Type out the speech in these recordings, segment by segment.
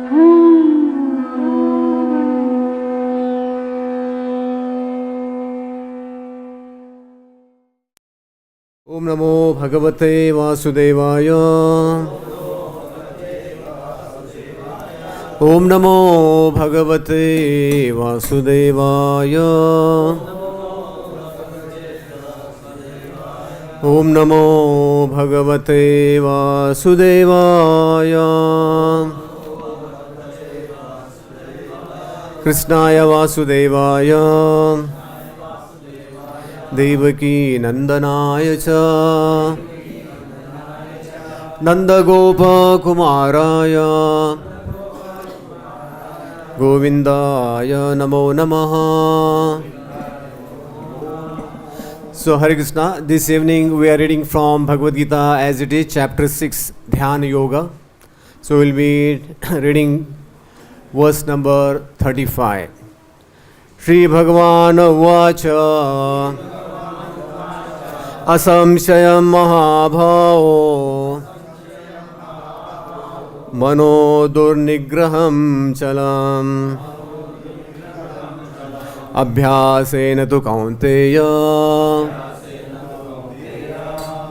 Om Namo Bhagavate Vasudevaya. Om Namo Bhagavate Vasudevaya. Om Namo Bhagavate Vasudevaya. Krishnaya Vasudevaya. Devaki Nandanaya cha Nandagopa Kumaraya Govindaya Namo Namaha. So Hare Krishna, this evening we are reading from Bhagavad-Gita as it is, chapter 6, Dhyana Yoga. So we will be reading verse number 35. Shri Bhagavan Vacha Asamshayam Mahabhavo Mano Durnigraham Chalam Abhyasena tu Kaunteya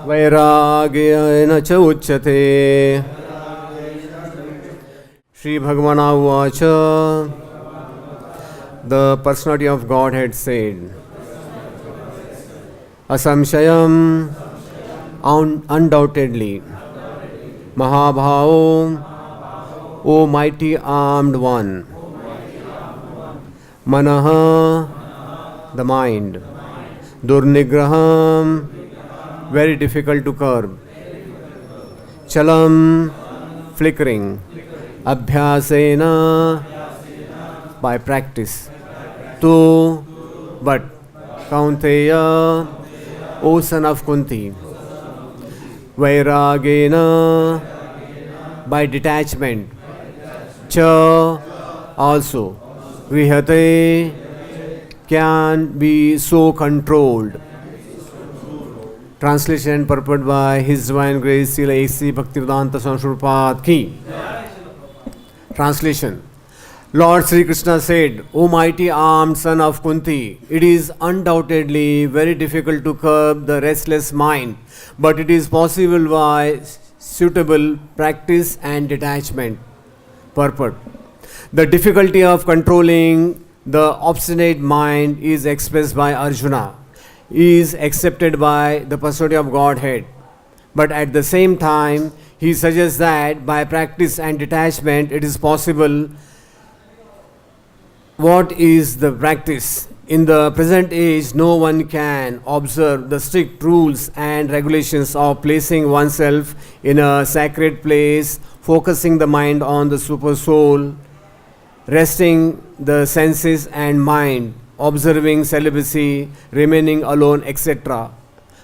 Vairagyena cha uchyate. Shri Bhagavana Vacha. The personality of Godhead said, Asamshayam, undoubtedly, Mahabhavo, O mighty armed one, Manaha, the mind, Durnigraham, very difficult to curb, Chalam, flickering, Abhyasena, by practice, Tu, but, Kaunteya, O son of Kunti, Vairagena, by detachment, Cha, also, Vihate, can be so controlled. Translation purported by His Divine Grace Srila A.C. Bhakti-Vedanta Swami Ki. Translation. Lord Sri Krishna said, O mighty armed son of Kunti, it is undoubtedly very difficult to curb the restless mind, but it is possible by suitable practice and detachment. Purport. The difficulty of controlling the obstinate mind is expressed by Arjuna, is accepted by the personality of Godhead. But at the same time, he suggests that by practice and detachment it is possible. What is the practice? In the present age, no one can observe the strict rules and regulations of placing oneself in a sacred place, focusing the mind on the super soul, resting the senses and mind, observing celibacy, remaining alone, etc.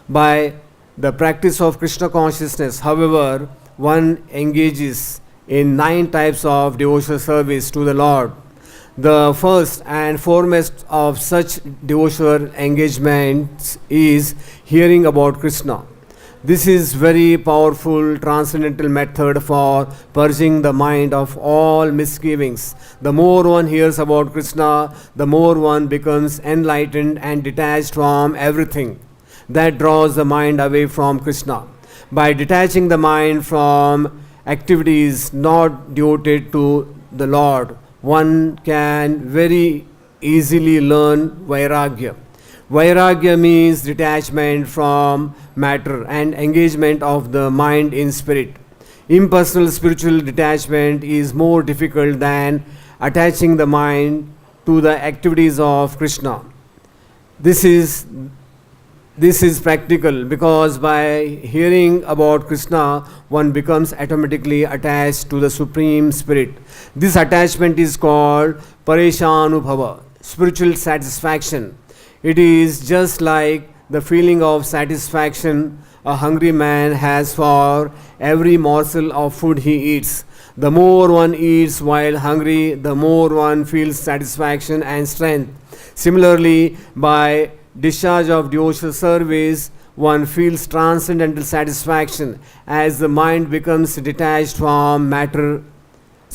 By the practice of Krishna consciousness, however, one engages in 9 types of devotional service to the Lord. The first and foremost of such devotional engagements is hearing about Krishna. This is very powerful transcendental method for purging the mind of all misgivings. The more one hears about Krishna, the more one becomes enlightened and detached from everything that draws the mind away from Krishna. By detaching the mind from activities not devoted to the Lord, one can very easily learn Vairagya. Vairagya means detachment from matter and engagement of the mind in spirit. Impersonal spiritual detachment is more difficult than attaching the mind to the activities of Krishna. This is practical because by hearing about Krishna, one becomes automatically attached to the Supreme Spirit. This attachment is called Pareshanubhava, spiritual satisfaction. It is just like the feeling of satisfaction a hungry man has for every morsel of food he eats. The more one eats while hungry, the more one feels satisfaction and strength. Similarly, by discharge of devotional service, one feels transcendental satisfaction as the mind becomes detached from matter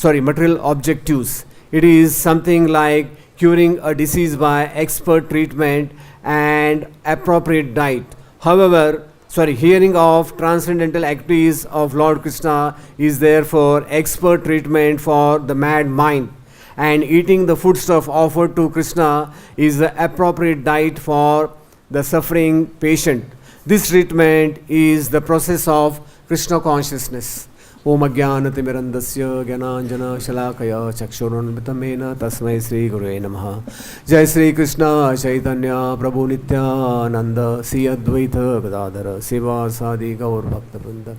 material objectives. It is something like curing a disease by expert treatment and appropriate diet. However, hearing of transcendental activities of Lord Krishna is therefore expert treatment for the mad mind, and eating the foodstuff offered to Krishna is the appropriate diet for the suffering patient. This treatment is the process of Krishna consciousness. Om Ajnanatimirandasya Gyananjana Shalakaya Chakshurunmitamena Tasmai Sri Gurue Namaha. Jai Sri Krishna Chaitanya Prabhu Nityananda Sri Advaita Gadadhara Siva Sadi Gaur Bhakta Vrinda.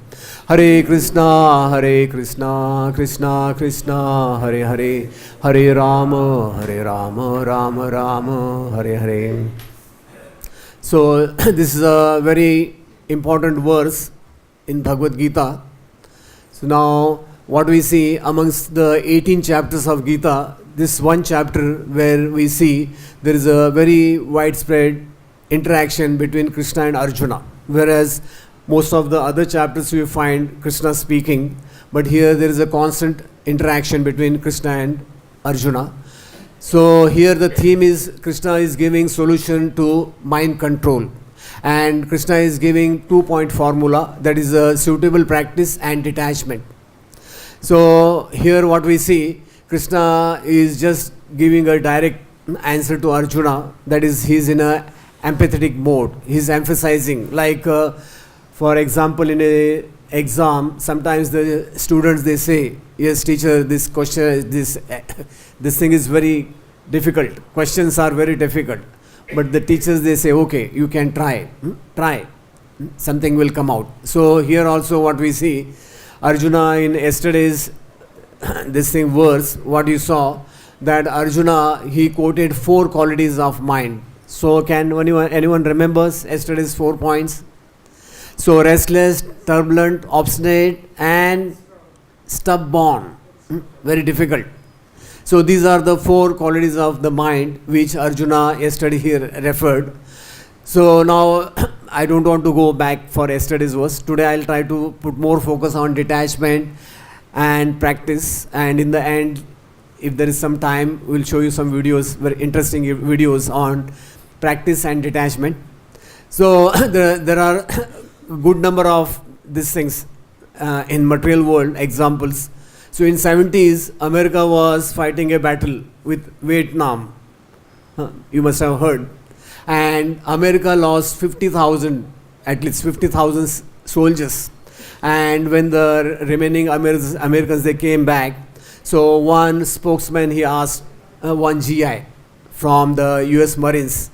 Hare Krishna Krishna Krishna Hare Hare, Hare Rama Rama Rama Hare Hare. So this is a very important verse in Bhagavad-Gita. So now what we see amongst the 18 chapters of Gita, this one chapter where we see there is a very widespread interaction between Krishna and Arjuna, whereas most of the other chapters we find Krishna speaking, but here there is a constant interaction between Krishna and Arjuna. So here the theme is Krishna is giving solution to mind control, and Krishna is giving 2-point formula, that is a suitable practice and detachment. So here what we see, Krishna is just giving a direct answer to Arjuna, that is he's in a empathetic mode. He's emphasizing, like for example in a exam, sometimes the students they say, yes teacher, this question, this thing is very difficult, questions are very difficult, but the teachers they say, okay, you can try, something will come out. So here also what we see, Arjuna in yesterday's this thing verse, what you saw, that Arjuna he quoted 4 qualities of mind. So can anyone remembers yesterday's 4 points? So restless, turbulent, obstinate and stubborn, very difficult. So these are the 4 qualities of the mind which Arjuna yesterday here referred. So now I don't want to go back for yesterday's verse. Today I'll try to put more focus on detachment and practice, and in the end, if there is some time, we'll show you some videos, very interesting videos on practice and detachment. So there are good number of these things in material world examples. So in 70s, America was fighting a battle with Vietnam. You must have heard. And America lost 50,000, at least 50,000 soldiers. And when the remaining Americans they came back, so one spokesman he asked one GI from the US Marines,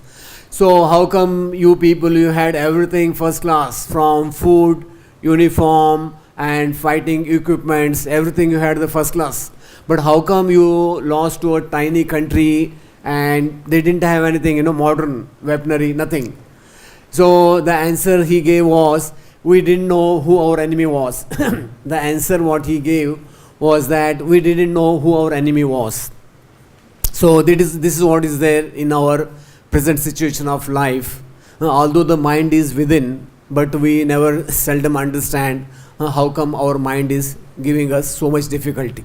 so how come you people, you had everything first class, from food, uniform and fighting equipments, everything you had the first class, but how come you lost to a tiny country and they didn't have anything, modern weaponry, nothing? So the answer he gave was, we didn't know who our enemy was. The answer what he gave was that we didn't know who our enemy was. So this is what is there in our present situation of life. Although the mind is within, but we never seldom understand how come our mind is giving us so much difficulty.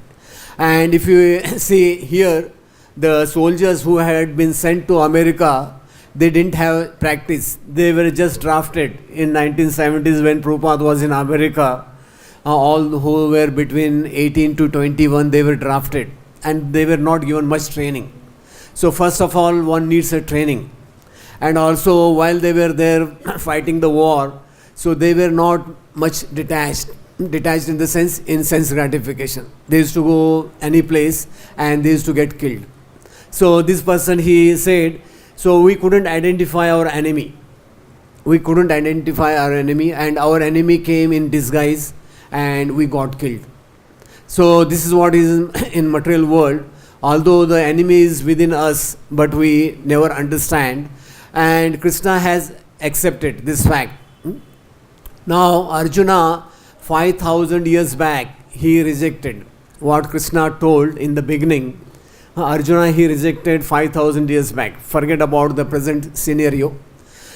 And if you see here, the soldiers who had been sent to America, they didn't have practice. They were just drafted in 1970s when Prabhupada was in America. All who were between 18 to 21, they were drafted and they were not given much training. So first of all, one needs a training. And also while they were there fighting the war, so they were not much detached in the sense, in sense gratification. They used to go any place and they used to get killed. So this person, he said, so we couldn't identify our enemy. And our enemy came in disguise and we got killed. So this is what is in material world. Although the enemy is within us, but we never understand. And Krishna has accepted this fact. Now Arjuna, 5,000 years back, he rejected what Krishna told in the beginning. Arjuna, he rejected 5,000 years back. Forget about the present scenario.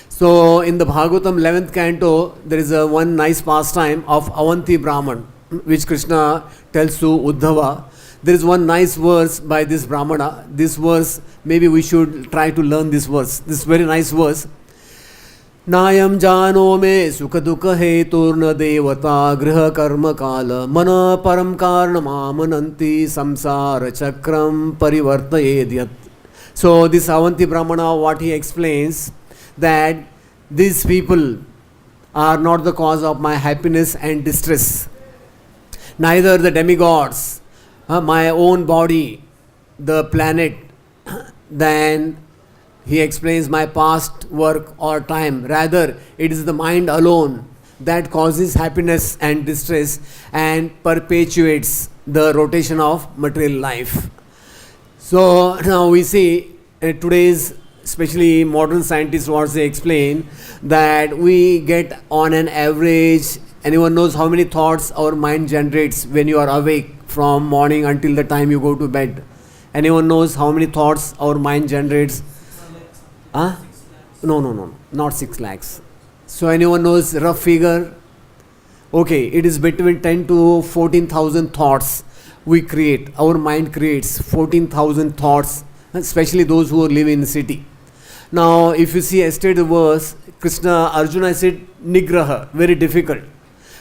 So in the Bhagavatam 11th canto, there is a one nice pastime of Avanti Brahman, which Krishna tells to Uddhava, There is one nice verse by this Brahmana. This verse, maybe we should try to learn this verse. This very nice verse. Nayam jano me sukha dukha heturna devata griha karma kala mana param karnam amananti samsara chakram parivartayedyat. So this Avanti Brahmana, what he explains, that these people are not the cause of my happiness and distress. Neither the demigods, my own body, the planet, then he explains my past work or time. Rather, it is the mind alone that causes happiness and distress and perpetuates the rotation of material life. So now we see today's, especially modern scientists, what they explain, that we get on an average, anyone knows how many thoughts our mind generates when you are awake from morning until the time you go to bed? Anyone knows how many thoughts our mind generates? No, not 6 lakhs. So anyone knows rough figure? Okay, it is between 10 to 14,000 thoughts we create. Our mind creates 14,000 thoughts, especially those who live in the city. Now, if you see yesterday verse, Arjuna said Nigraha, very difficult.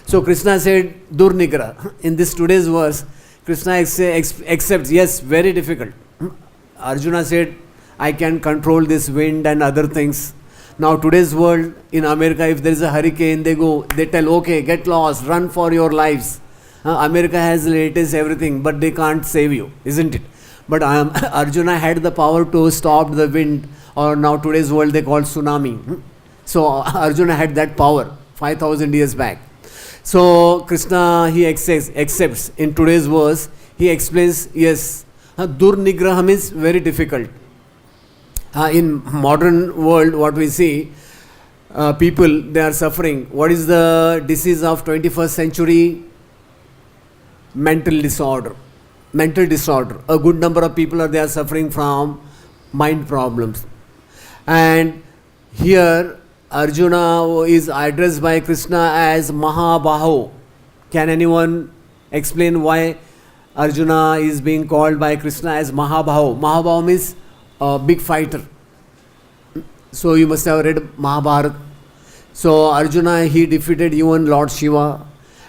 So Krishna said Durnigraha. In this today's verse, Krishna accepts, yes, very difficult. Arjuna said, I can control this wind and other things. Now today's world, in America, if there is a hurricane, they tell, okay, get lost, run for your lives. America has latest everything, but they can't save you, isn't it? But Arjuna had the power to stop the wind, or now today's world they call tsunami. So Arjuna had that power 5,000 years back. So Krishna, he accepts in today's verse, he explains, yes, Durnigraham is very difficult. In modern world, what we see, people, they are suffering. What is the disease of 21st century? Mental disorder. A good number of people they are suffering from mind problems. And here Arjuna is addressed by Krishna as Mahabaho. Can anyone explain why Arjuna is being called by Krishna as Mahabaho? Mahabaho means a big fighter. So you must have read Mahabharata. So Arjuna, he defeated even Lord Shiva,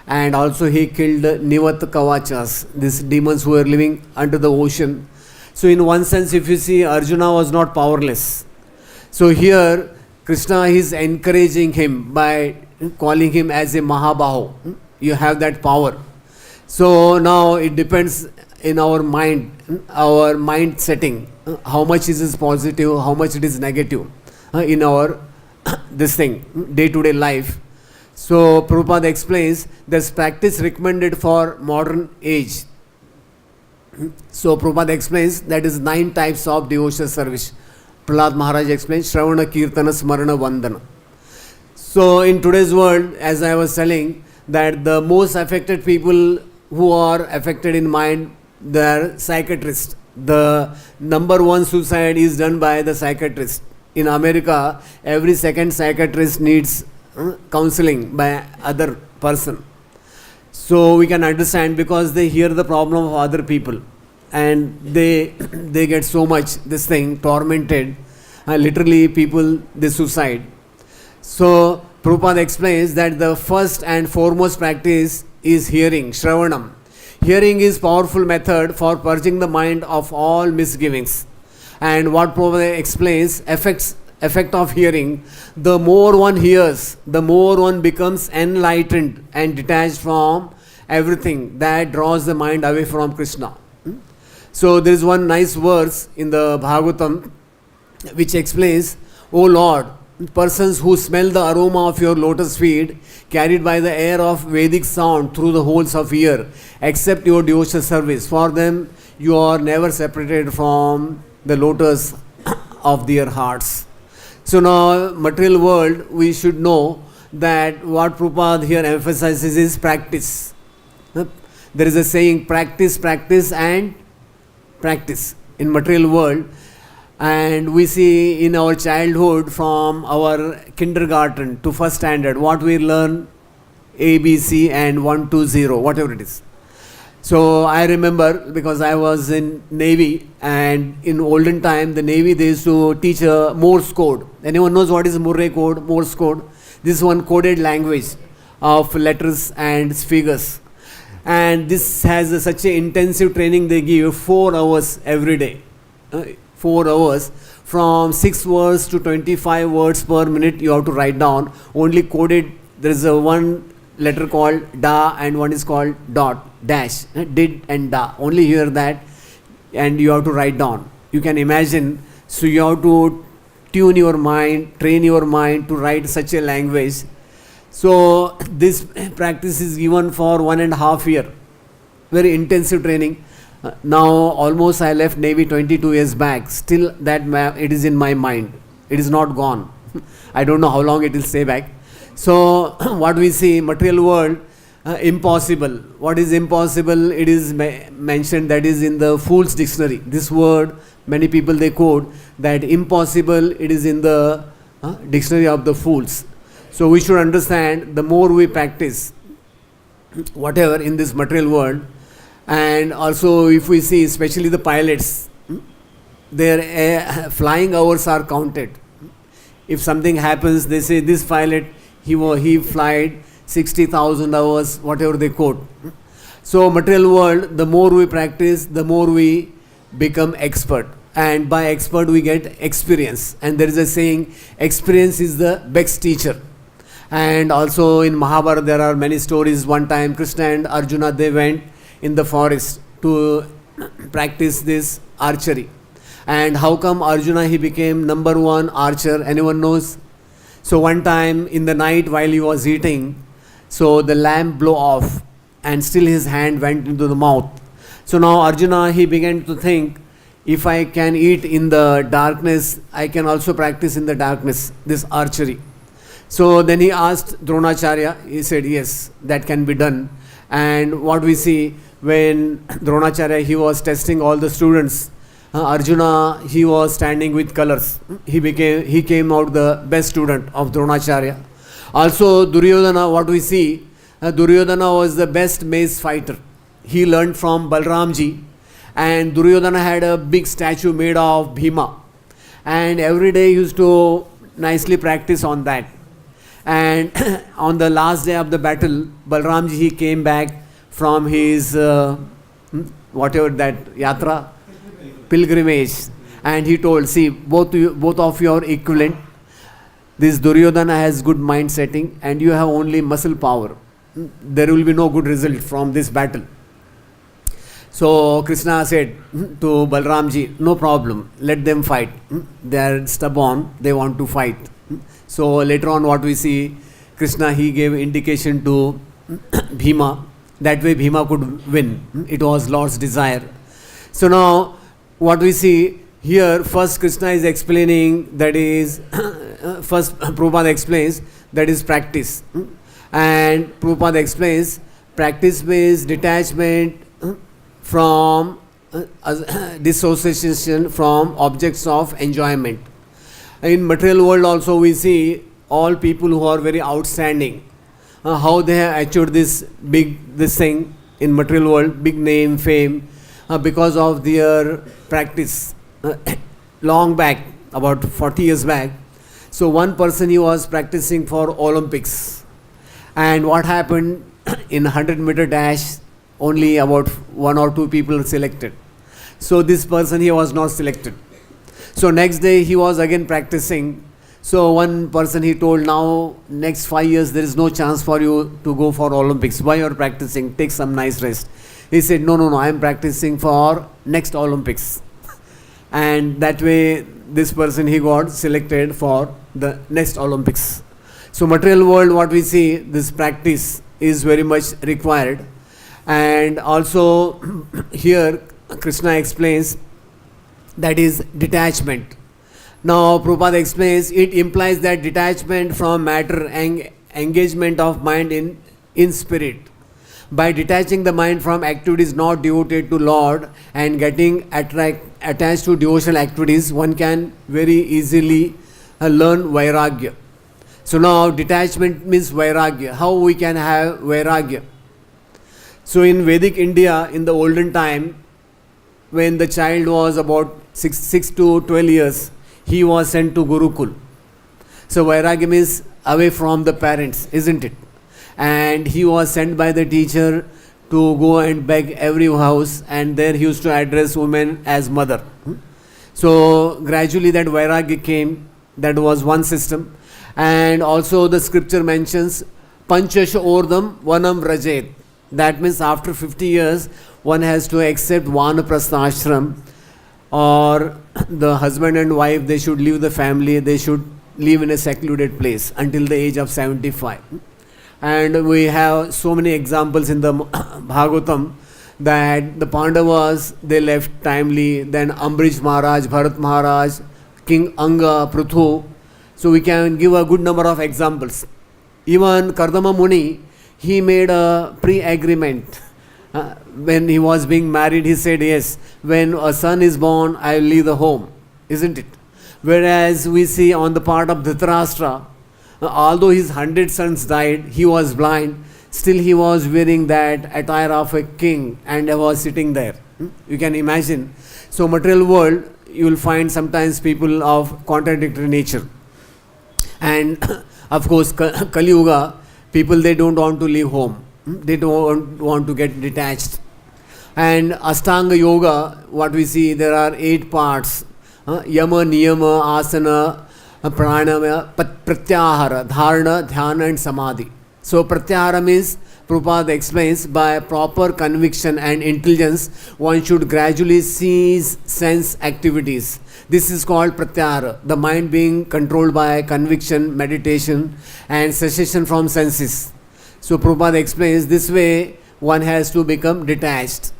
and also he killed Nivat Kavachas, these demons who were living under the ocean. So in one sense, if you see, Arjuna was not powerless. So here Krishna is encouraging him by calling him as a Mahabaho. You have that power. So now it depends in our mind setting, how much is this positive, how much it is negative in our this thing, day-to-day life. So Prabhupada explains there's practice recommended for modern age. So Prabhupada explains that is 9 types of devotional service. Prahlad Maharaj explains Shravana, Kirtana, Smarana, Vandana. So in today's world, as I was telling, that the most affected people who are affected in mind, they are psychiatrists. The number 1 suicide is done by the psychiatrist. In America, every second psychiatrist needs counseling by other person. So we can understand, because they hear the problem of other people and they get so much this thing tormented. Literally people, they suicide. So Prabhupada explains that the first and foremost practice is hearing, Shravanam. Hearing is powerful method for purging the mind of all misgivings. And what Prabhupada explains, effect of hearing, the more one hears, the more one becomes enlightened and detached from everything that draws the mind away from Krishna. So there is one nice verse in the Bhagavatam which explains, O Lord, persons who smell the aroma of your lotus feet, carried by the air of Vedic sound through the holes of ear, accept your devotional service. For them, you are never separated from the lotus of their hearts. So now, material world, we should know that what Prabhupada here emphasizes is practice. There is a saying, practice, practice and practice in material world. And we see in our childhood, from our kindergarten to first standard, what we learn, A, B, C and 1, 2, 0, whatever it is. So I remember, because I was in Navy, and in olden time the Navy, they used to teach a Morse code. Anyone knows what is Morse code? Morse code. This is one coded language of letters and figures. And this has such an intensive training. They give 4 hours every day. 4 hours. From 6 words to 25 words per minute you have to write down. Only coded. There is a one letter called da and one is called dot, dash, did and da. Only hear that and you have to write down. You can imagine. So you have to tune your mind, train your mind to write such a language. So this practice is given for 1.5 years. Very intensive training. Now almost I left Navy 22 years back. Still that it is in my mind. It is not gone. I don't know how long it will stay back. So what we see, material world, impossible. What is impossible? It is mentioned, that is in the Fool's Dictionary. This word, many people they quote that impossible, it is in the dictionary of the fools. So we should understand, the more we practice whatever in this material world, and also if we see especially the pilots, their flying hours are counted. If something happens, they say this pilot, he flied 60,000 hours, whatever they quote. So material world, the more we practice, the more we become expert. And by expert we get experience. And there is a saying, experience is the best teacher. And also in Mahabharata there are many stories. One time Krishna and Arjuna, they went in the forest to practice this archery. And how come Arjuna, he became number 1 archer? Anyone knows? So one time in the night while he was eating, so the lamp blew off and still his hand went into the mouth. So now Arjuna, he began to think, if I can eat in the darkness, I can also practice in the darkness, this archery. So then he asked Dronacharya, he said yes, that can be done. And what we see, when Dronacharya, he was testing all the students, Arjuna, he was standing with colors. He came out the best student of Dronacharya. Also Duryodhana, what we see, Duryodhana was the best mace fighter. He learned from Balramji, and Duryodhana had a big statue made of Bhima, and every day he used to nicely practice on that. And on the last day of the battle, Balramji, he came back from his whatever that yatra, pilgrimage, and he told, see, both of you are equivalent. This Duryodhana has good mind setting and you have only muscle power. There will be no good result from this battle. So Krishna said to Balramji, no problem, let them fight. They are stubborn, they want to fight. So later on what we see, Krishna, he gave indication to Bhima. That way Bhima could win. It was Lord's desire. So now what we see here, first Krishna is explaining, that is, first Prabhupada explains, that is practice. And Prabhupada explains, practice means detachment from dissociation from objects of enjoyment. In material world also we see all people who are very outstanding, how they have achieved this thing in material world, big name, fame, because of their practice. Long back, about 40 years back, so one person, he was practicing for Olympics, and what happened, in 100-meter dash only about 1 or 2 people selected. So this person, he was not selected. So next day he was again practicing. So one person, he told, now next 5 years there is no chance for you to go for Olympics. Why you are practicing? Take some nice rest. He said, no, I am practicing for next Olympics. And that way this person, he got selected for the next Olympics. So material world, what we see, this practice is very much required. And also here Krishna explains, that is detachment. Now Prabhupada explains, it implies that detachment from matter and engagement of mind in spirit. By detaching the mind from activities not devoted to Lord and getting attached to devotional activities, one can very easily learn vairagya. So now detachment means vairagya. How we can have vairagya? So in Vedic India, in the olden time, when the child was about 6 to 12 years, he was sent to Gurukul. So Vairagya means away from the parents, isn't it? And he was sent by the teacher to go and beg every house, and there he used to address women as mother. So gradually that Vairagya came. That was one system. And also the scripture mentions Panchasha Ordam Vanam Rajet. That means after 50 years, one has to accept Vanaprastha ashram, or the husband and wife, they should leave the family, they should live in a secluded place until the age of 75. And we have so many examples in the Bhagavatam that the Pandavas, they left timely, then Ambrish Maharaj, Bharat Maharaj, King Anga, Pruthu. So we can give a good number of examples. Even Kardama Muni, he made a pre-agreement. When he was being married, he said, yes, when a son is born, I will leave the home, isn't it? Whereas we see on the part of Dhritarashtra, although his 100 sons died, he was blind, still he was wearing that attire of a king and was sitting there. You can imagine. So material world, you will find sometimes people of contradictory nature. And of course, Kali Yuga, people, they don't want to leave home. They don't want to get detached. And Ashtanga Yoga, what we see, there are 8 parts. Yama, Niyama, Asana, Pranayama, Pratyahara, Dharana, Dhyana and Samadhi. So Pratyahara means, Prabhupada explains, by proper conviction and intelligence, one should gradually cease sense activities. This is called Pratyahara, the mind being controlled by conviction, meditation and cessation from senses. So Prabhupada explains, this way one has to become detached.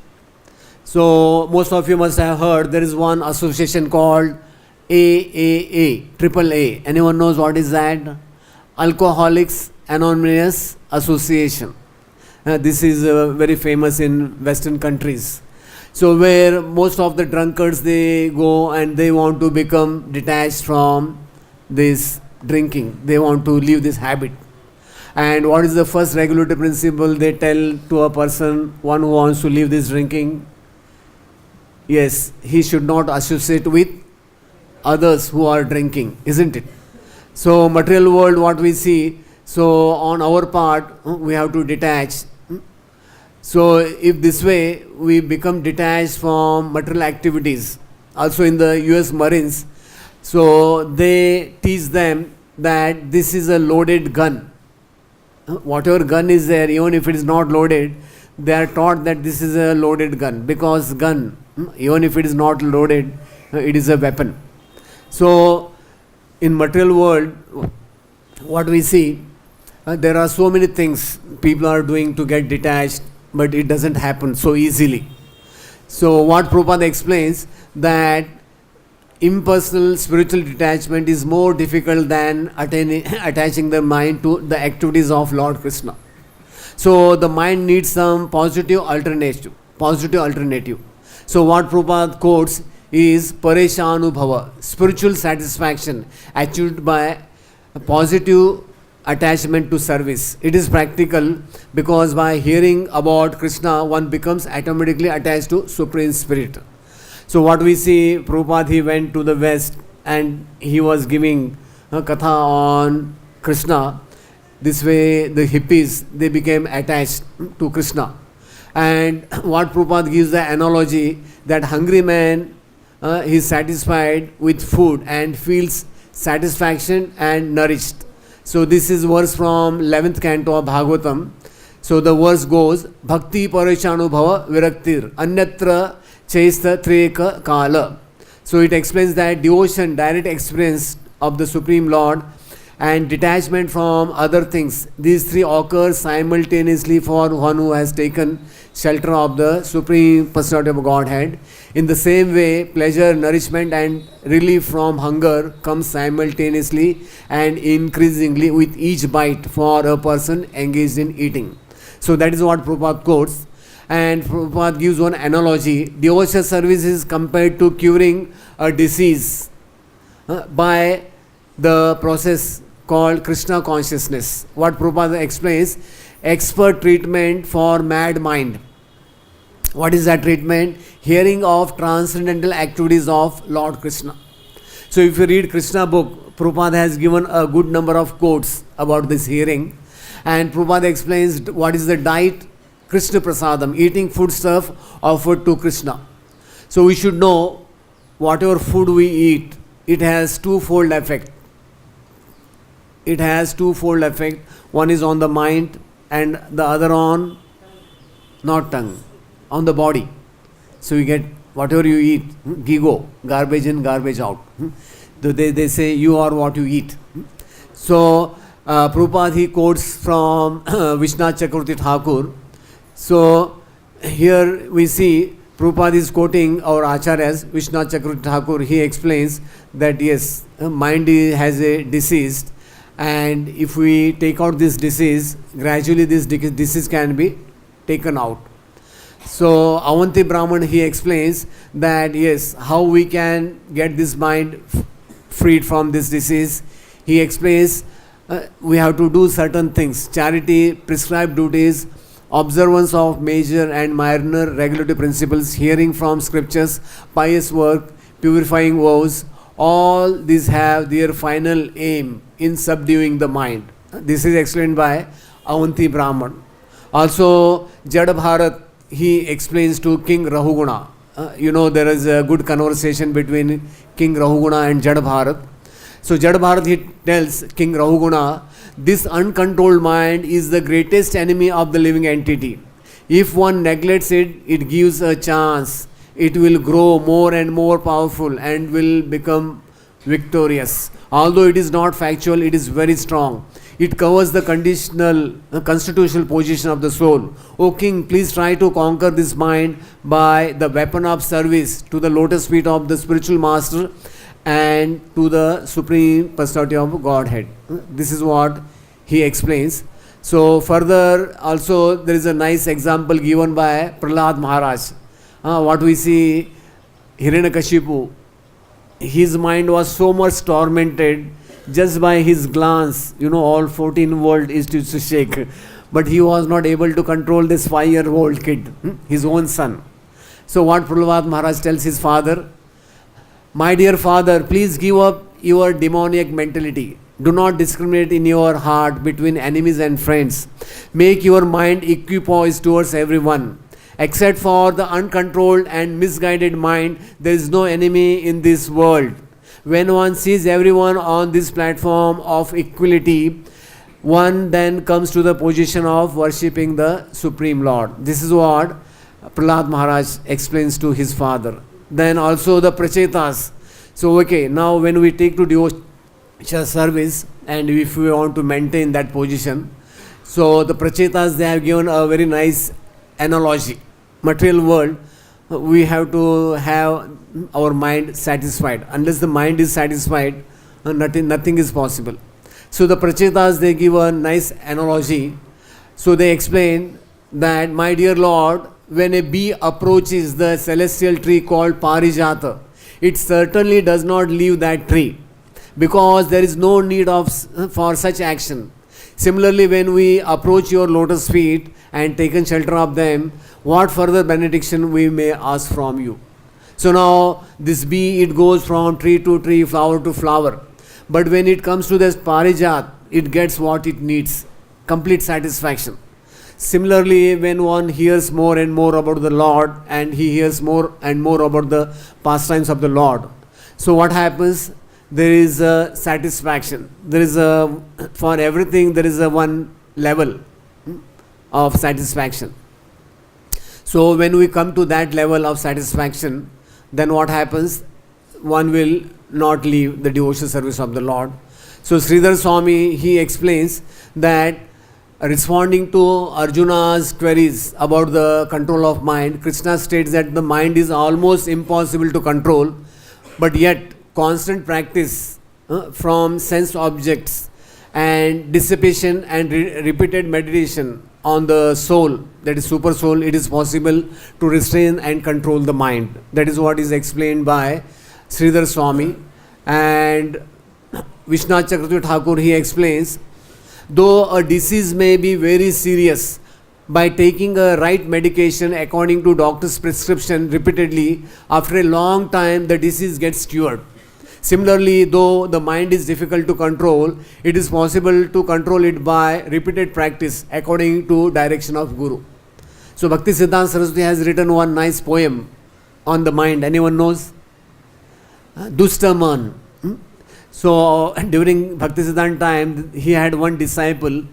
So most of you must have heard there is one association called AAA, AAA. Anyone knows what is that? Alcoholics Anonymous Association. This is very famous in Western countries. So where most of the drunkards, they go and they want to become detached from this drinking. They want to leave this habit. And what is the first regulatory principle they tell to a person, one who wants to leave this drinking? Yes, he should not associate with others who are drinking, isn't it? So material world, what we see, so on our part, we have to detach. So if this way we become detached from material activities, also in the US Marines, so they teach them that this is a loaded gun. Whatever gun is there, even if it is not loaded, they are taught that this is a loaded gun, because gun, even if it is not loaded, it is a weapon. So in material world, what we see, there are so many things people are doing to get detached, but it doesn't happen so easily. So what Prabhupada explains, that impersonal spiritual detachment is more difficult than attaching the mind to the activities of Lord Krishna. So the mind needs some positive alternative. So what Prabhupada quotes is Pareshanubhava, spiritual satisfaction achieved by a positive attachment to service. It is practical because by hearing about Krishna, one becomes automatically attached to Supreme Spirit. So what we see, Prabhupada, he went to the West and he was giving a katha on Krishna. This way the hippies, they became attached to Krishna. And what Prabhupada gives the analogy, that hungry man, he is satisfied with food and feels satisfaction and nourished. So this is verse from 11th canto of Bhagavatam. So the verse goes, Bhakti Pareshanubhava Viraktir Anyatra Chaista Treka Kala. So it explains that devotion, direct experience of the Supreme Lord, and detachment from other things, these three occur simultaneously for one who has taken shelter of the Supreme Personality of Godhead. In the same way, pleasure, nourishment and relief from hunger comes simultaneously and increasingly with each bite for a person engaged in eating. So that is what Prabhupada quotes. And Prabhupada gives one analogy. Devotional service is compared to curing a disease by the process called Krishna consciousness. What Prabhupada explains, expert treatment for mad mind. What is that treatment? Hearing of transcendental activities of Lord Krishna. So if you read Krishna book, Prabhupada has given a good number of quotes about this hearing, and Prabhupada explains what is the diet. Krishna prasadam, eating foodstuff offered to Krishna. So we should know whatever food we eat, it has twofold effect. It has twofold effect. One is on the mind and the other on, not tongue, on the body. So you get whatever you eat, gigo, garbage in, garbage out. They say you are what you eat. So Prabhupada, he quotes from Vishwanath Chakravarti Thakur. So here we see Prabhupada is quoting our acharyas, Vishwanath Chakravarti Thakur. He explains that yes, mind has a disease, and if we take out this disease, gradually this disease can be taken out. So Avanti Brahman, he explains that yes, how we can get this mind freed from this disease. He explains we have to do certain things: charity, prescribed duties, observance of major and minor regulatory principles, hearing from scriptures, pious work, purifying vows. All these have their final aim in subduing the mind. This is explained by Avanti Brahman. Also, Jada Bharat, he explains to King Rahuguna. There is a good conversation between King Rahuguna and Jada Bharat. So Jada Bharat, he tells King Rahuguna, this uncontrolled mind is the greatest enemy of the living entity. If one neglects it, it gives a chance. It will grow more and more powerful and will become victorious. Although it is not factual, it is very strong. It covers the constitutional position of the soul. O king, please try to conquer this mind by the weapon of service to the lotus feet of the spiritual master and to the Supreme Personality of Godhead. This is what he explains. So further also there is a nice example given by Prahlad Maharaj. What we see, Hiranyakashipu, his mind was so much tormented just by his glance, all 14 world is to shake. But he was not able to control this 5-year-old kid, his own son. So what Prahlad Maharaj tells his father, my dear father, please give up your demoniac mentality. Do not discriminate in your heart between enemies and friends. Make your mind equipoised towards everyone. Except for the uncontrolled and misguided mind, there is no enemy in this world. When one sees everyone on this platform of equality, one then comes to the position of worshipping the Supreme Lord. This is what Prahlad Maharaj explains to his father. Then also the prachetas. So now when we take to devotional service and if we want to maintain that position, so the prachetas, they have given a very nice analogy. Material world, we have to have our mind satisfied. Unless the mind is satisfied, nothing is possible. So the prachetas, they give a nice analogy. So they explain that, my dear Lord, when a bee approaches the celestial tree called Parijata, it certainly does not leave that tree because there is no need for such action. Similarly, when we approach your lotus feet and taken shelter of them, what further benediction we may ask from you? So now this bee, it goes from tree to tree, flower to flower. But when it comes to this Parijat, it gets what it needs, complete satisfaction. Similarly, when one hears more and more about the Lord and he hears more and more about the pastimes of the Lord, so what happens? There is a satisfaction. There is for everything there is a one level of satisfaction. So when we come to that level of satisfaction, then what happens? One will not leave the devotional service of the Lord. So Sridhar Swami, he explains that responding to Arjuna's queries about the control of mind, Krishna states that the mind is almost impossible to control, but yet constant practice from sense objects and dissipation and repeated meditation on the soul, that is super soul, it is possible to restrain and control the mind. That is what is explained by Sridhar Swami. And Vishwanath Chakravarti Thakur, he explains though a disease may be very serious, by taking a right medication according to doctor's prescription repeatedly, after a long time the disease gets cured. Similarly, though the mind is difficult to control, it is possible to control it by repeated practice according to direction of Guru. So Bhakti Siddhanta Saraswati has written one nice poem on the mind. Anyone knows? Dustaman. So during Bhakti Siddhanta time, he had one disciple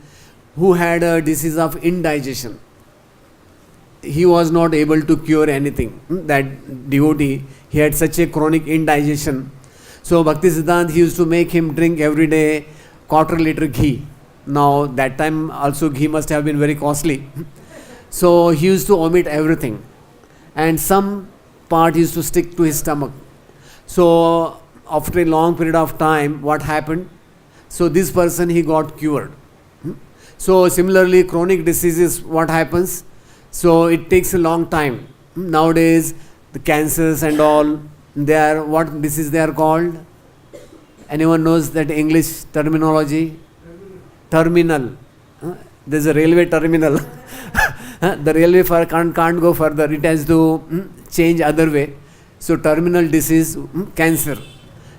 who had a disease of indigestion. He was not able to cure anything. That devotee, he had such a chronic indigestion. So Bhakti Siddhanta, he used to make him drink every day quarter-liter ghee. Now that time also ghee must have been very costly. So he used to omit everything. And some part used to stick to his stomach. So after a long period of time, what happened? So this person, he got cured. So similarly, chronic diseases, what happens? So it takes a long time. Nowadays, the cancers and all, they are, what disease they are called? Anyone knows that English terminology? Terminal. There's a railway terminal. The railway can't go further. It has to change other way. So terminal disease, cancer.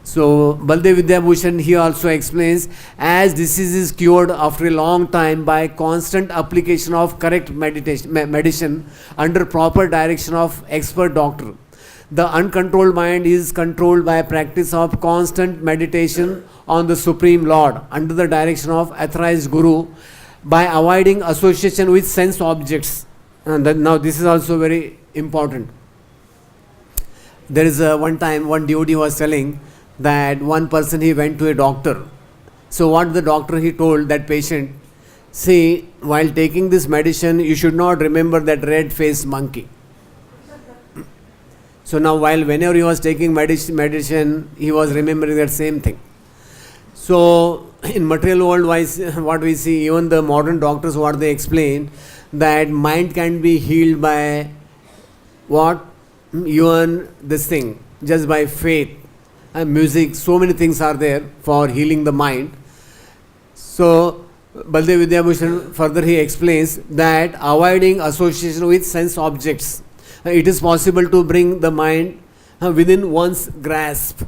So Baldev Vidyabhushan, he also explains, as disease is cured after a long time by constant application of correct medicine under proper direction of expert doctor. The uncontrolled mind is controlled by practice of constant meditation on the Supreme Lord under the direction of authorized Guru, by avoiding association with sense objects. And now this is also very important. There is one time one devotee was telling that one person, he went to a doctor. So what the doctor, he told that patient, see, while taking this medicine, you should not remember that red-faced monkey. So now whenever he was taking medicine, he was remembering that same thing. So in material world wise, what we see, even the modern doctors, what they explain, that mind can be healed by what? Even this thing, just by faith and music, so many things are there for healing the mind. So Baldev Vidyabhushan further he explains that avoiding association with sense objects, it is possible to bring the mind within one's grasp.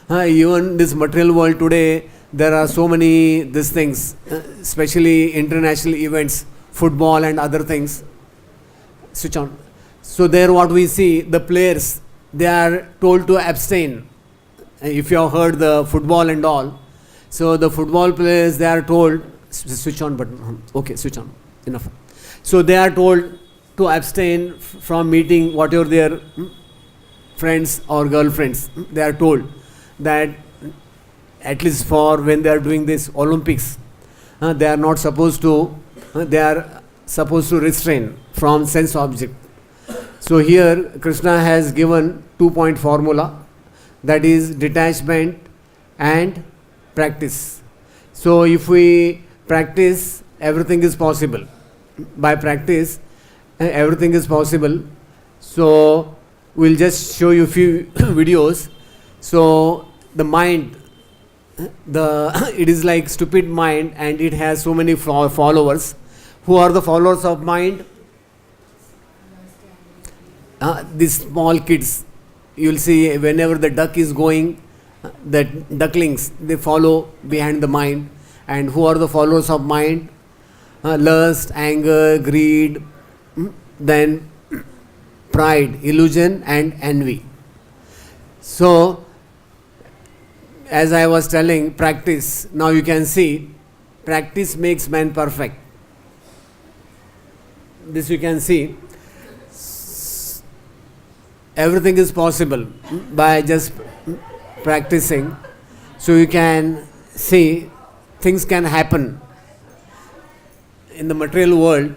Even this material world today, there are so many these things, especially international events, football and other things. Switch on. So there what we see, the players, they are told to abstain. If you have heard the football and all, so the football players, they are told, switch on button, okay, switch on, enough. So they are told to abstain from meeting whatever their friends or girlfriends. They are told that at least for when they are doing this Olympics, they are not supposed to, they are supposed to restrain from sense object. So here Krishna has given 2-point formula, that is detachment and practice. So if we practice, everything is possible. By practice, everything is possible. So we'll just show you a few videos. So the mind, it is like stupid mind, and it has so many followers. Who are the followers of mind? These small kids. You will see whenever the duck is going, the ducklings, they follow behind the mind. And who are the followers of mind? Lust, anger, greed, then pride, illusion and envy. So as I was telling, practice. Now you can see, practice makes man perfect. This you can see. Everything is possible by just practicing. So you can see things can happen in the material world.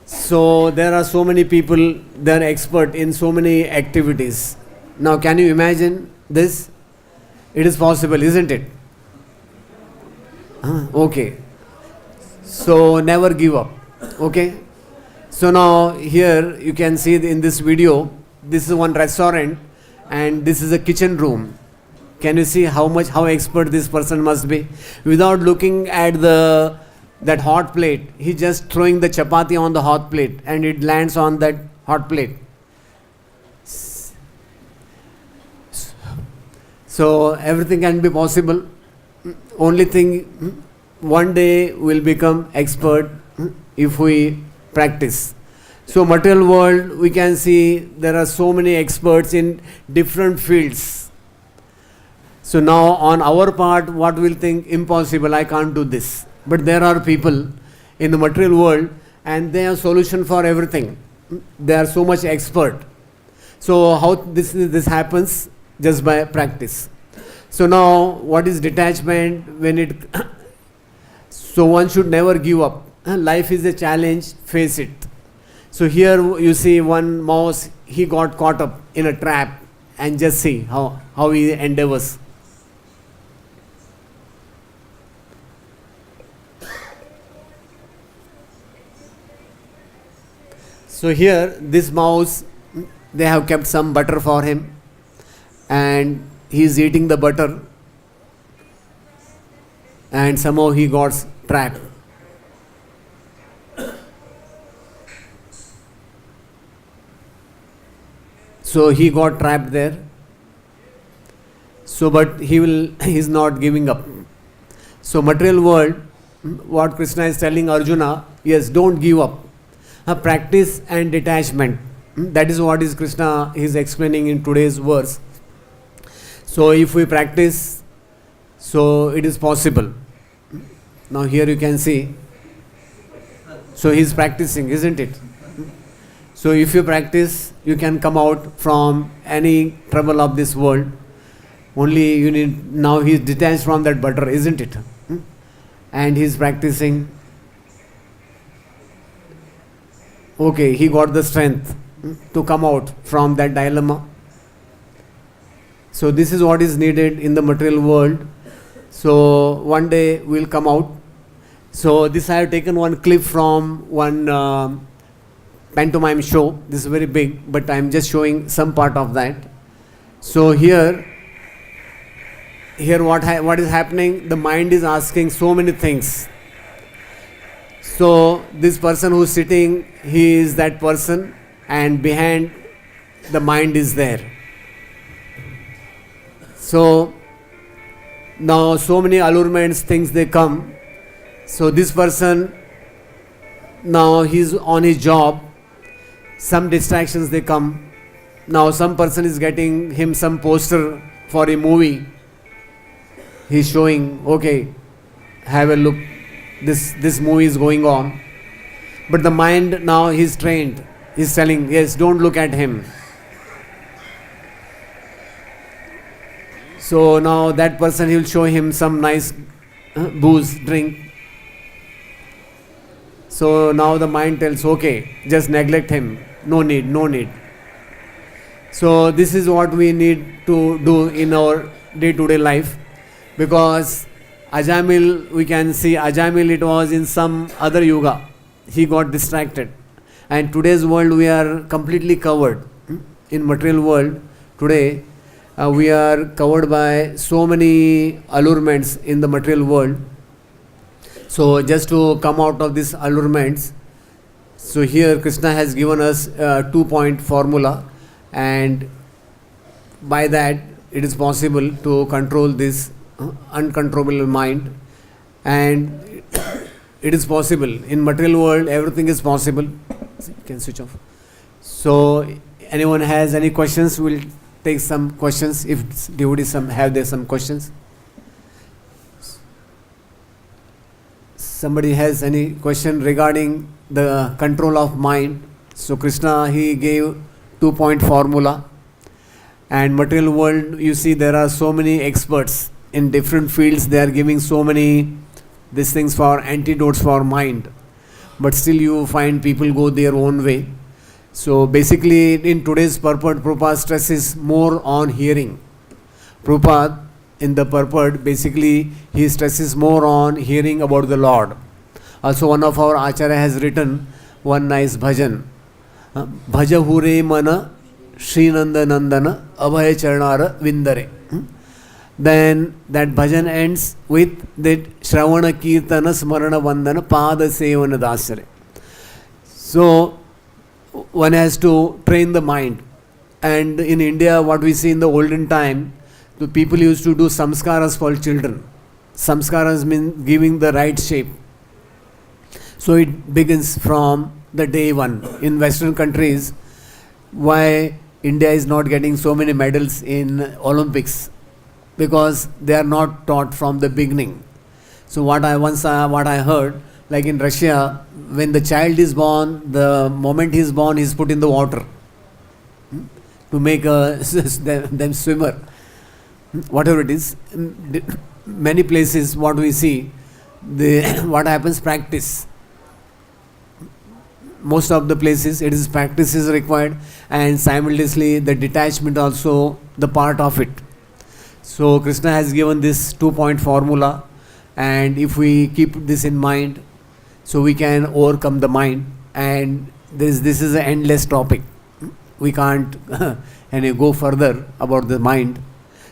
So there are so many people, they are expert in so many activities. Now can you imagine this? It is possible, isn't it? Okay. So never give up. Okay. So now here you can see in this video, this is one restaurant and this is a kitchen room. Can you see how expert this person must be? Without looking at the that hot plate, he just throwing the chapati on the hot plate and it lands on that hot plate. So everything can be possible. Only thing, one day we'll become expert if we practice. So material world, we can see there are so many experts in different fields. So now on our part, what we'll think, impossible, I can't do this. But there are people in the material world and they have solution for everything. They are so much expert. So how this happens? Just by practice. So now what is detachment? When it so one should never give up. Life is a challenge, face it. So here you see one mouse, he got caught up in a trap, and just see how he endeavors. So here this mouse, they have kept some butter for him and he is eating the butter and somehow he got trapped. So he got trapped there. So but he is not giving up. So material world, what Krishna is telling Arjuna, yes, don't give up. Practice and detachment. That is what is Krishna is explaining in today's verse. So if we practice, so it is possible. Now here you can see. So he is practicing, isn't it? So if you practice, you can come out from any trouble of this world. Only you need, now he is detached from that butter, isn't it? And he is practicing. Okay, he got the strength to come out from that dilemma. So this is what is needed in the material world. So one day we'll come out. So this I have taken one clip from one pantomime show. This is very big, but I am just showing some part of that. So here what is happening? The mind is asking so many things. So this person who is sitting, he is that person, and behind the mind is there. So now so many allurements, things they come. So this person, now he's on his job, some distractions they come. Now some person is getting him some poster for a movie. He's showing, okay, have a look, this movie is going on. But the mind now he's trained, he's telling, yes, don't look at him. So now that person, he will show him some nice booze, drink. So now the mind tells, okay, just neglect him, no need. So this is what we need to do in our day-to-day life. Because Ajamil, we can see Ajamil, it was in some other yuga. He got distracted. And today's world, we are completely covered. In material world, today, we are covered by so many allurements in the material world. So just to come out of these allurements, so here Krishna has given us a 2-point formula, and by that it is possible to control this uncontrollable mind. And it is possible. In material world, everything is possible. You can switch off. So anyone has any questions, we'll take some questions if devotees have some questions. Somebody has any question regarding the control of mind? So Krishna, he gave 2-point formula. And material world, you see there are so many experts in different fields. They are giving so many these things for antidotes for mind. But still you find people go their own way. So basically in today's purport, Prabhupada stresses more on hearing. Prabhupada in the purport, basically he stresses more on hearing about the Lord. Also one of our Acharya has written one nice bhajan. Bhaja hure mana Sri Nanda Nandana Abhaya Charanara Vindare. then that bhajan ends with that Shravana Kirtana Smarana Vandana Pada Sevana Dasare. So one has to train the mind. And in India, what we see in the olden time, the people used to do samskaras for children. Samskaras mean giving the right shape. So it begins from the day one. In Western countries, why India is not getting so many medals in Olympics? Because they are not taught from the beginning. So what I heard, like in Russia, when the child is born, the moment he is born, he is put in the water to make them swimmer. Whatever it is, many places what we see, what happens, practice. Most of the places it is practice is required, and simultaneously the detachment also the part of it. So Krishna has given this 2-point formula, and if we keep this in mind, so we can overcome the mind. And this is an endless topic. We can't go further about the mind.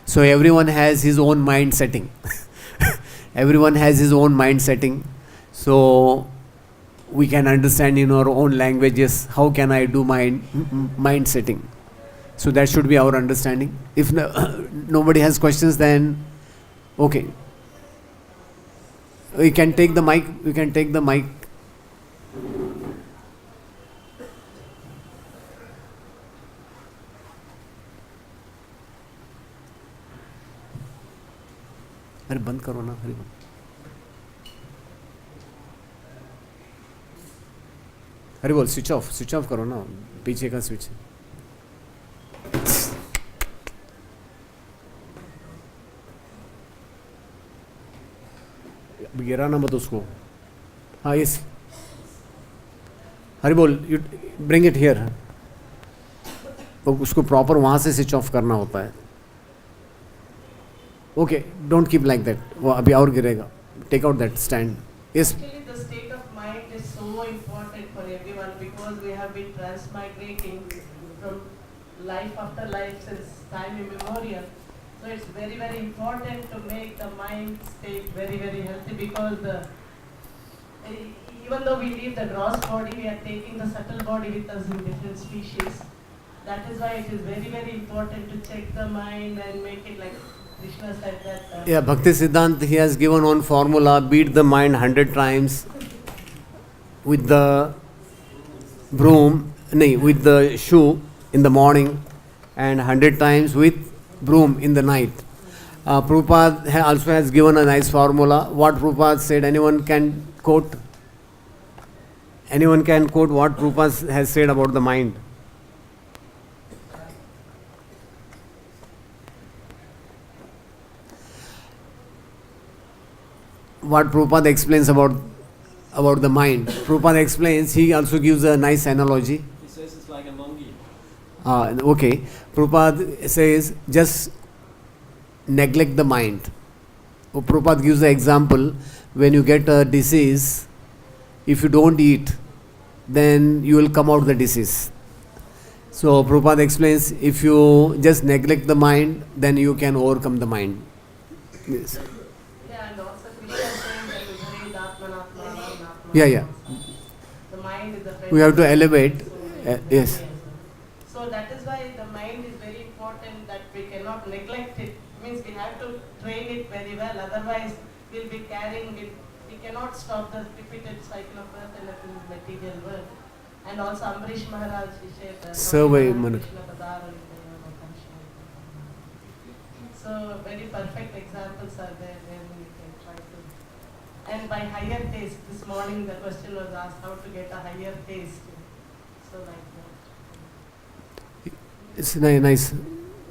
So everyone has his own mind setting. Everyone has his own mind setting. So we can understand in our own languages how can I do mind setting. So that should be our understanding. If nobody has questions, then okay. We can take the mic. अरे बंद करो ना, अरे बोल switch off करो ना, पीछे का स्विच. गिरा ना मत उसको. हाँ यस, हरी बोल, यू ब्रिंग इट हियर. उसको प्रॉपर वहाँ से स्विच ऑफ करना होता है. Okay, don't keep like that, वो अभी और गिरेगा. Take out that stand. Yes. Actually, the state of mind is so important for everyone because we have been transmigrating from life after life since time immemorial. So it's very, very important to make the mind state very, very healthy because even though we leave the gross body, we are taking the subtle body with us in different species. That is why it is very, very important to check the mind and make it like Krishna said that. Yeah, Bhakti Siddhant, he has given one formula: beat the mind 100 times with the broom, with the shoe in the morning, and 100 times with broom in the night. Prabhupada also has given a nice formula. What Prabhupada said, anyone can quote? Anyone can quote what Prabhupada has said about the mind? What Prabhupada explains about the mind. Prabhupada explains, he also gives a nice analogy. He says it's like a monkey. Okay. Prabhupada says, just neglect the mind. Prabhupada gives the example, when you get a disease, if you don't eat, then you will come out the disease. So Prabhupada explains, if you just neglect the mind, then you can overcome the mind. Yes. Yeah, and also Krishna is saying that we bring Atmanatma. Yeah. The mind is the friend. We have to elevate. Yes. So that is why the mind is very important, that we cannot neglect it. Means we have to train it very well, otherwise we'll be carrying it. We cannot stop the repeated cycle of birth and the material world. And also Ambrish Maharaj, he said, Survey Manak. So very perfect examples are there where we can try to. And by higher taste, this morning the question was asked how to get a higher taste. So like that. It's nice.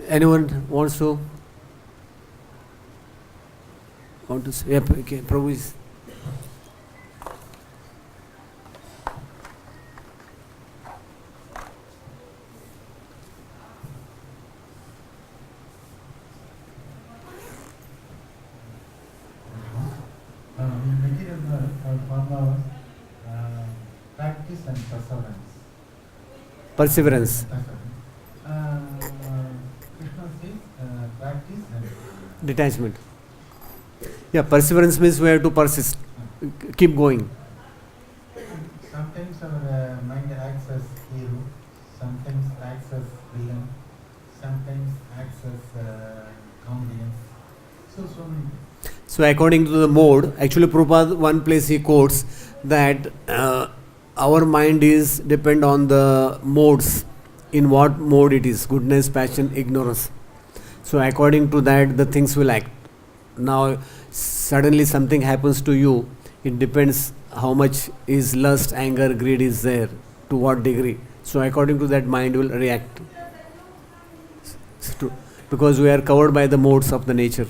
Anyone wants to? Say? Yeah, okay, Prabhu is. Practice and perseverance. Perseverance. Krishna says practice and Detachment. Yeah, perseverance means we have to persist, keep going. Sometimes our mind acts as hero, sometimes acts as villain, sometimes acts as comedian. So many. So according to the mode, actually Prabhupada one place he quotes that our mind is depend on the modes, in what mode it is, goodness, passion, ignorance. So according to that the things will act. Now suddenly something happens to you, it depends how much is lust, anger, greed is there, to what degree. So according to that mind will react. Because we are covered by the modes of the nature.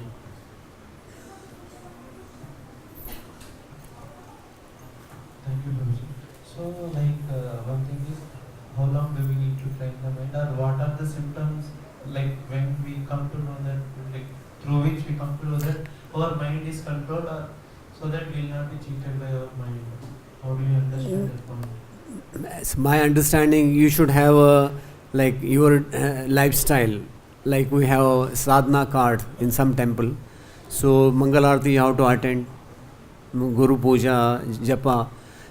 Thank you, Prabhuji. So, one thing is, how long do we need to train the mind, or what are the symptoms, when we come to know that, through which we come to know that our mind is controlled, or so that we will not be cheated by our mind? How do you understand that point? As my understanding, you should have a your lifestyle. Like we have a sadhana card in some temple. So Mangalarti you have to attend, Guru Puja, Japa.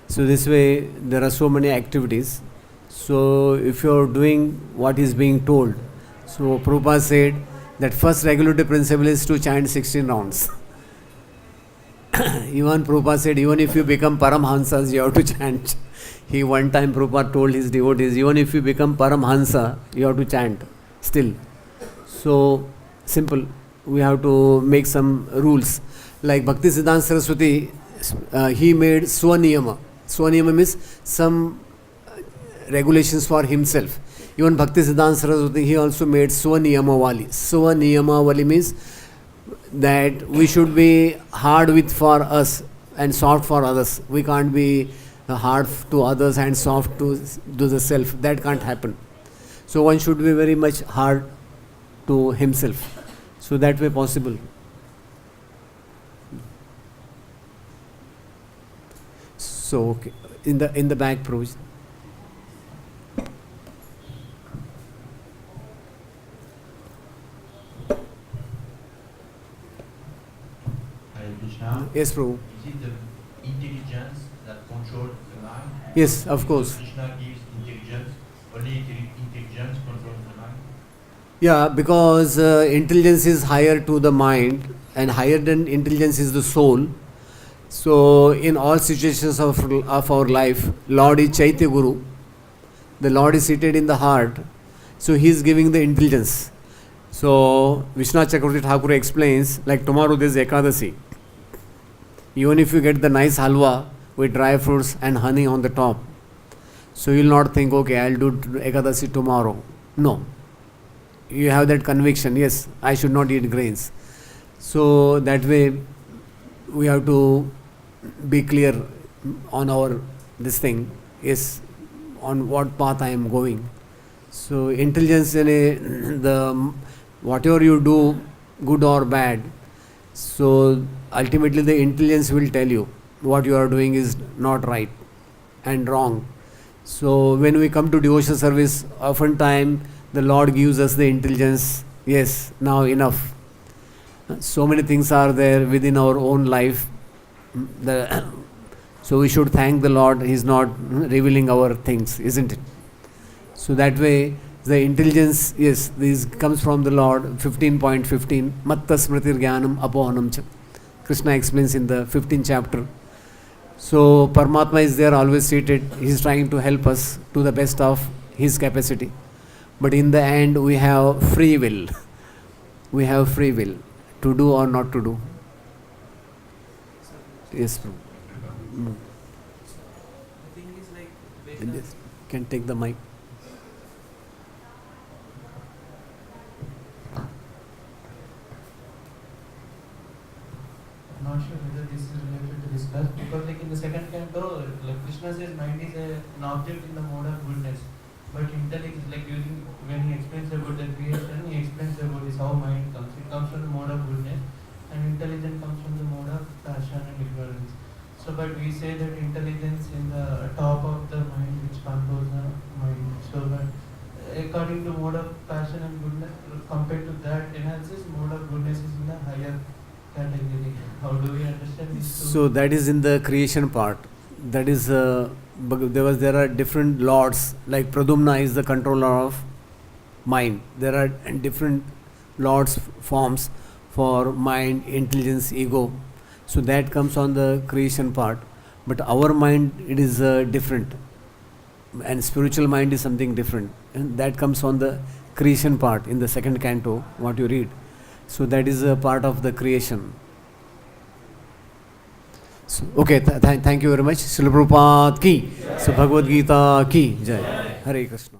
So this way there are so many activities. So if you are doing what is being told, so Prabhupada said that first regulative principle is to chant 16 rounds. Even Prabhupada said, even if you become Paramhansas, you have to chant. He one time Prabhupada told his devotees, even if you become Paramhansa, you have to chant still. So simple, we have to make some rules. Like Bhakti Siddhanta Saraswati, he made Swaniyama. Swaniyama means some regulations for himself. Even Bhakti Siddhanta Saraswati, he also made Swaniyamavali. Swaniyamavali means that we should be hard for us and soft for others. We can't be hard to others and soft to the self. That can't happen. So one should be very much hard to himself. So that way possible. So okay. In the back, Prabhuji. Hare Krishna. Yes, Prabhu. Is it the intelligence that controls the mind? Yes, of course. Krishna gives intelligence, only intelligence controls the mind. Yeah, because intelligence is higher to the mind and higher than intelligence is the soul. So in all situations of our life, Lord is Chaitya Guru. The Lord is seated in the heart. So He is giving the intelligence. So Vishwanath Chakravarti Thakur explains, like tomorrow there is Ekadasi. Even if you get the nice halwa with dry fruits and honey on the top, so you will not think, okay, I will do Ekadasi tomorrow. No. You have that conviction, yes, I should not eat grains. So that way we have to be clear on our this thing, is on what path I am going. So intelligence in the whatever you do, good or bad, so ultimately the intelligence will tell you what you are doing is not right and wrong. So when we come to devotional service, oftentimes the Lord gives us the intelligence, yes, now enough. So many things are there within our own life. So we should thank the Lord, He is not revealing our things, isn't it? So that way, the intelligence, yes, this comes from the Lord. 15.15, Matta Smritir Jnanam Apohanam Cha. Krishna explains in the 15th chapter. So Paramatma is there always seated. He is trying to help us to the best of His capacity. But in the end, we have free will. We have free will to do or not to do. Yes, Prabhu. The thing is Yes. Can take the mic. I'm not sure whether this is related to discuss, because in the second canto, Krishna says mind is an object in the mode of goodness. But intelligence, using, when he explains about the creation, he explains about this how mind comes. It comes from the mode of goodness, and intelligence comes from the mode of passion and ignorance. So, but we say that intelligence in the top of the mind, which controls the mind. So, but according to mode of passion and goodness, compared to that enhances, mode of goodness is in the higher category. How do we understand this? So that is in the creation part. That is there are different lords, like Pradumna is the controller of mind. There are different lords forms for mind, intelligence, ego. So that comes on the creation part. But our mind, it is different, and spiritual mind is something different, and that comes on the creation part in the second canto what you read. So that is a part of the creation. So, okay, thank you very much. Srila Prabhupada ki, so Bhagavad-Gita ki jai. Hare Krishna.